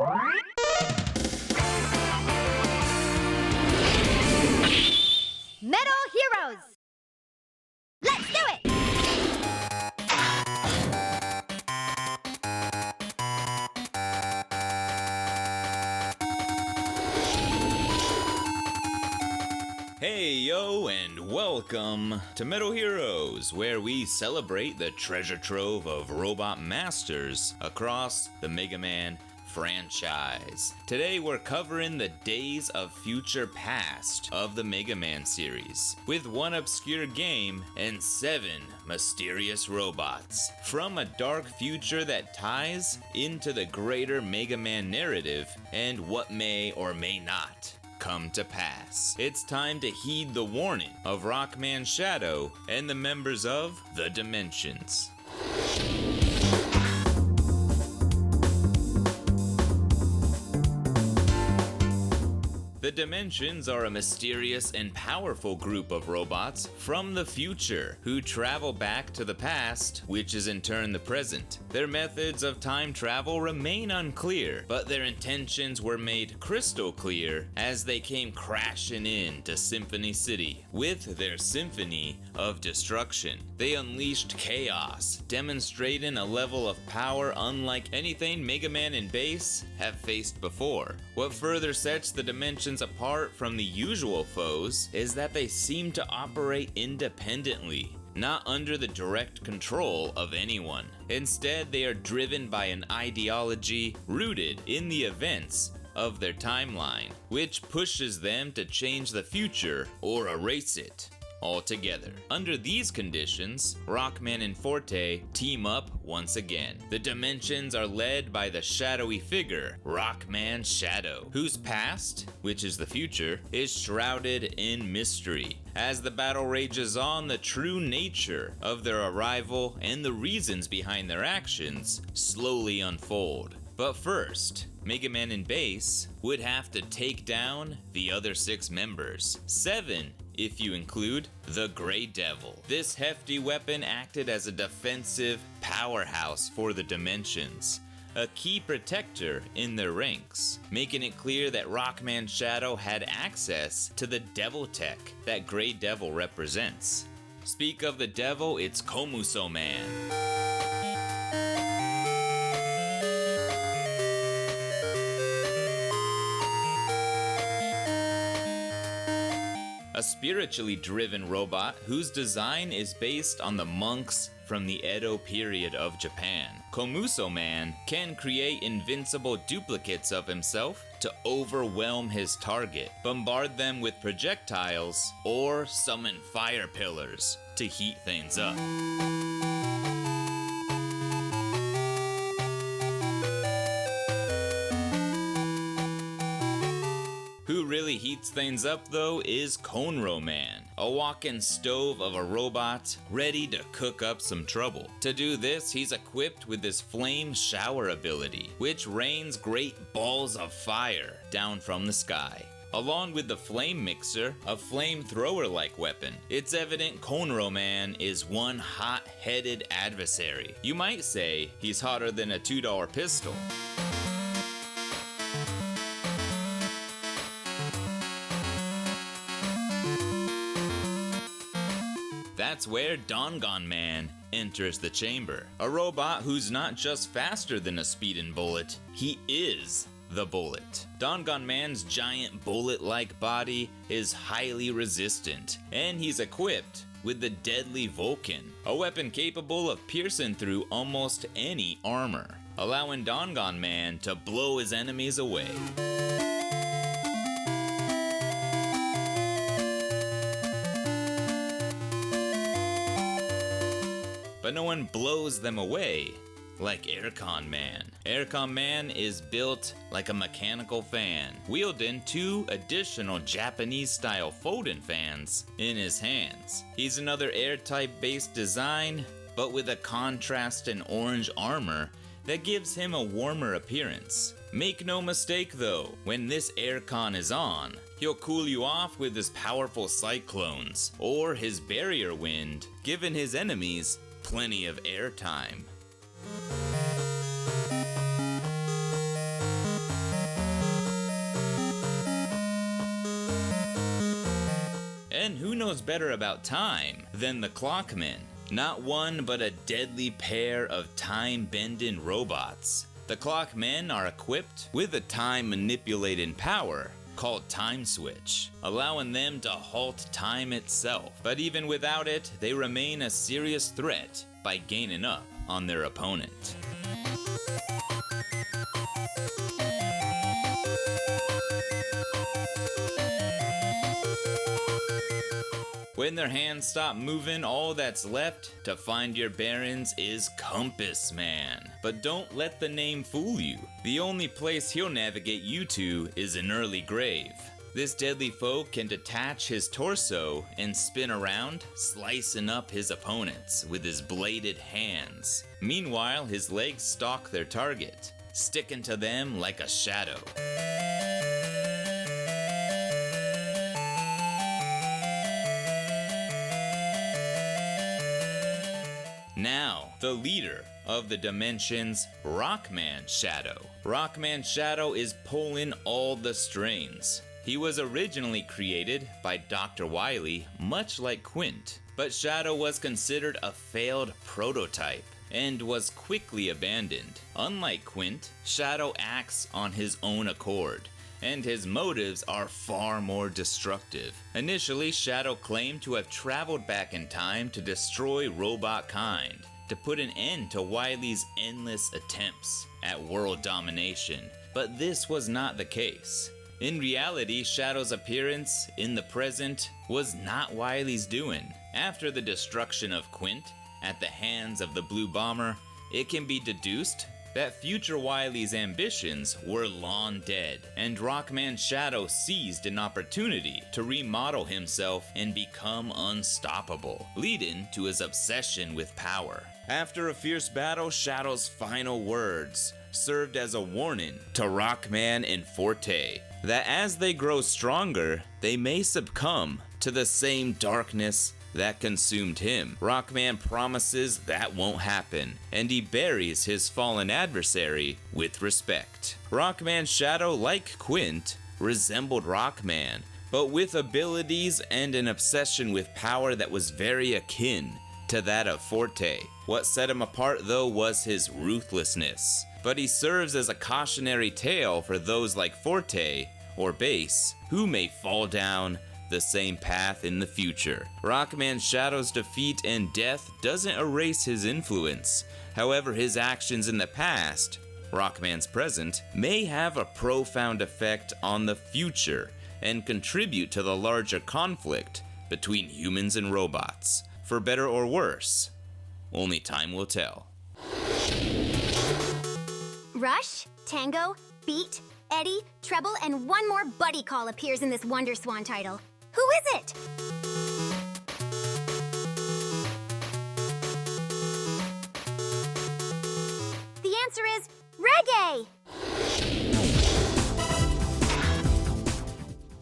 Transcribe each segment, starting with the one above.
Metal Heroes! Let's do it! Hey yo, and welcome to Metal Heroes, where we celebrate the treasure trove of robot masters across the Mega Man franchise. Today we're covering the Days of Future Past of the Mega Man series, with one obscure game and 7 mysterious robots. From a dark future that ties into the greater Mega Man narrative and what may or may not come to pass. It's time to heed the warning of Rockman Shadow and the members of the Dimensions. The Dimensions are a mysterious and powerful group of robots from the future who travel back to the past, which is in turn the present. Their methods of time travel remain unclear, but their intentions were made crystal clear as they came crashing in to Symphony City with their symphony of destruction. They unleashed chaos, demonstrating a level of power unlike anything Mega Man and Bass have faced before. What further sets the Dimensions apart from the usual foes is that they seem to operate independently, not under the direct control of anyone. Instead, they are driven by an ideology rooted in the events of their timeline, which pushes them to change the future or erase it altogether. Under these conditions, Rockman and Forte team up once again. The Dimensions are led by the shadowy figure, Rockman Shadow, whose past, which is the future, is shrouded in mystery. As the battle rages on, the true nature of their arrival and the reasons behind their actions slowly unfold. But first, Mega Man and Bass would have to take down the other 6 members. 7 if you include the Grey Devil. This hefty weapon acted as a defensive powerhouse for the Dimensions, a key protector in their ranks, making it clear that Rockman Shadow had access to the devil tech that Grey Devil represents. Speak of the devil, it's Komoso Man. A spiritually driven robot whose design is based on the monks from the Edo period of Japan. Komoso Man can create invincible duplicates of himself to overwhelm his target, bombard them with projectiles, or summon fire pillars to heat things up. Who really heats things up though is Konro Man, a walking stove of a robot ready to cook up some trouble. To do this, he's equipped with his flame shower ability, which rains great balls of fire down from the sky. Along with the flame mixer, a flamethrower-like weapon. It's evident Konro Man is one hot-headed adversary. You might say he's hotter than a $2 pistol. That's where Dangan Man enters the chamber. A robot who's not just faster than a speeding bullet, he is the bullet. Dangan Man's giant bullet-like body is highly resistant, and he's equipped with the deadly Vulcan, a weapon capable of piercing through almost any armor, allowing Dangan Man to blow his enemies away. But no one blows them away like Aircon Man. Aircon Man is built like a mechanical fan, wielding 2 additional Japanese-style folding fans in his hands. He's another air-type based design, but with a contrasting orange armor that gives him a warmer appearance. Make no mistake though, when this Aircon is on, he'll cool you off with his powerful cyclones, or his barrier wind, giving his enemies plenty of airtime. And who knows better about time than the Clockmen? Not one but a deadly pair of time-bending robots. The Clockmen are equipped with a time-manipulating power called Time Switch, allowing them to halt time itself. But even without it, they remain a serious threat by gaining up on their opponent. When their hands stop moving, all that's left to find your bearings is Compass Man. But don't let the name fool you. The only place he'll navigate you to is an early grave. This deadly foe can detach his torso and spin around, slicing up his opponents with his bladed hands. Meanwhile, his legs stalk their target, sticking to them like a shadow. Now, the leader of the dimensions, Rockman Shadow. Rockman Shadow is pulling all the strings. He was originally created by Dr. Wily, much like Quint, but Shadow was considered a failed prototype and was quickly abandoned. Unlike Quint, Shadow acts on his own accord, and his motives are far more destructive. Initially, Shadow claimed to have traveled back in time to destroy robot kind, to put an end to Wily's endless attempts at world domination. But this was not the case. In reality, Shadow's appearance in the present was not Wily's doing. After the destruction of Quint at the hands of the Blue Bomber, it can be deduced that future Wily's ambitions were long dead, and Rockman Shadow seized an opportunity to remodel himself and become unstoppable, leading to his obsession with power. After a fierce battle, Shadow's final words served as a warning to Rockman and Forte that as they grow stronger, they may succumb to the same darkness that consumed him. Rockman promises that won't happen, and he buries his fallen adversary with respect. Rockman Shadow, like Quint, resembled Rockman, but with abilities and an obsession with power that was very akin to that of Forte. What set him apart, though, was his ruthlessness, but he serves as a cautionary tale for those like Forte or Base who may fall down the same path in the future. Rockman Shadow's defeat and death doesn't erase his influence. However, his actions in the past, Rockman's present, may have a profound effect on the future and contribute to the larger conflict between humans and robots. For better or worse, only time will tell. Rush, Tango, Beat, Eddie, Treble, and one more buddy call appears in this Wonderswan title. Who is it? The answer is reggae!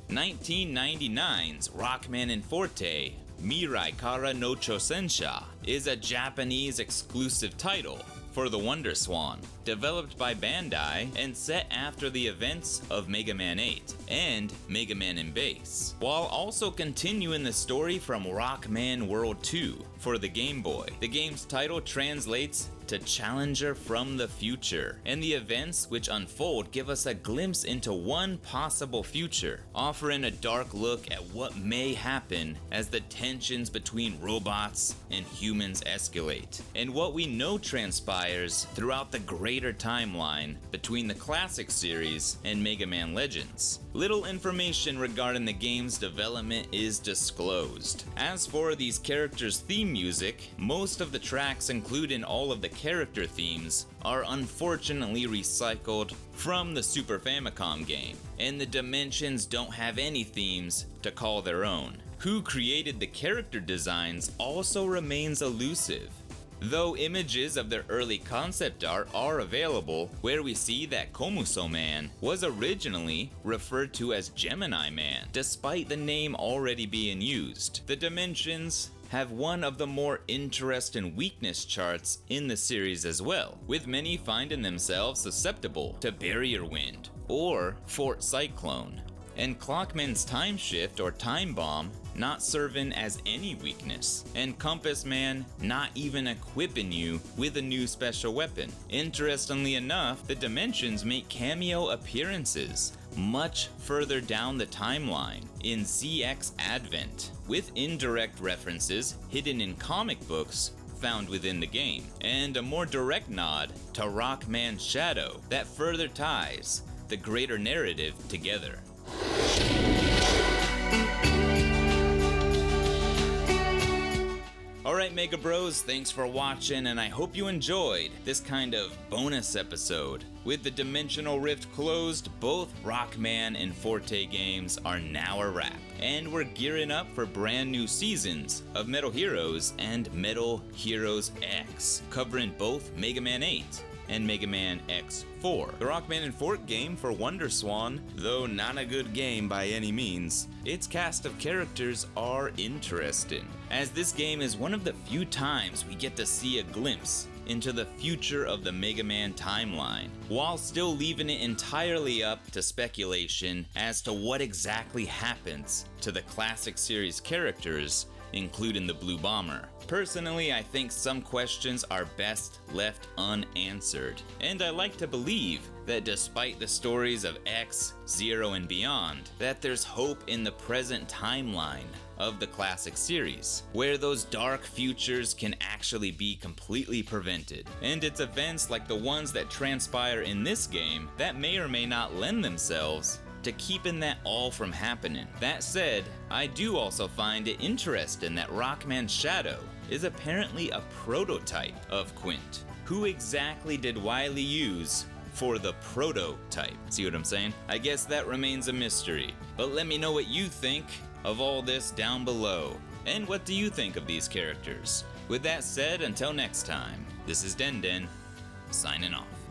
1999's Rockman and Forte, Mirai Kara no Chousensha, is a Japanese exclusive title for the Wonderswan, developed by Bandai and set after the events of Mega Man 8 and Mega Man in Base, while also continuing the story from Rockman World 2 for the Game Boy. The game's title translates to Challenger from the Future, and the events which unfold give us a glimpse into one possible future, offering a dark look at what may happen as the tensions between robots and humans escalate, and what we know transpires throughout the greater timeline between the classic series and Mega Man Legends. Little information regarding the game's development is disclosed. As for these characters' theme music, most of the tracks included in all of the character themes are unfortunately recycled from the Super Famicom game, and the dimensions don't have any themes to call their own. Who created the character designs also remains elusive, though images of their early concept art are available, where we see that Komoso Man was originally referred to as Gemini Man, despite the name already being used. The dimensions have one of the more interesting weakness charts in the series as well, with many finding themselves susceptible to Barrier Wind or Fort Cyclone. And Clockman's Time Shift or Time Bomb not serving as any weakness, and Compass Man not even equipping you with a new special weapon. Interestingly enough, the dimensions make cameo appearances much further down the timeline in ZX Advent, with indirect references hidden in comic books found within the game, and a more direct nod to Rockman Shadow that further ties the greater narrative together. Alright Mega Bros, thanks for watching, and I hope you enjoyed this kind of bonus episode. With the Dimensional Rift closed, both Rockman and Forte games are now a wrap, and we're gearing up for brand new seasons of Metal Heroes and Metal Heroes X, covering both Mega Man 8 and Mega Man X4. The Rockman and Forte game for Wonderswan, though not a good game by any means, its cast of characters are interesting, as this game is one of the few times we get to see a glimpse into the future of the Mega Man timeline, while still leaving it entirely up to speculation as to what exactly happens to the classic series characters, including the Blue Bomber. Personally, I think some questions are best left unanswered, and I like to believe that despite the stories of X, Zero, and beyond, that there's hope in the present timeline of the classic series, where those dark futures can actually be completely prevented, and it's events like the ones that transpire in this game that may or may not lend themselves to keeping that all from happening. That said, I do also find it interesting that Rockman Shadow is apparently a prototype of Quint. Who exactly did Wily use for the prototype? See what I'm saying? I guess that remains a mystery, but let me know what you think of all this down below. And what do you think of these characters? With that said, until next time, this is Den, signing off.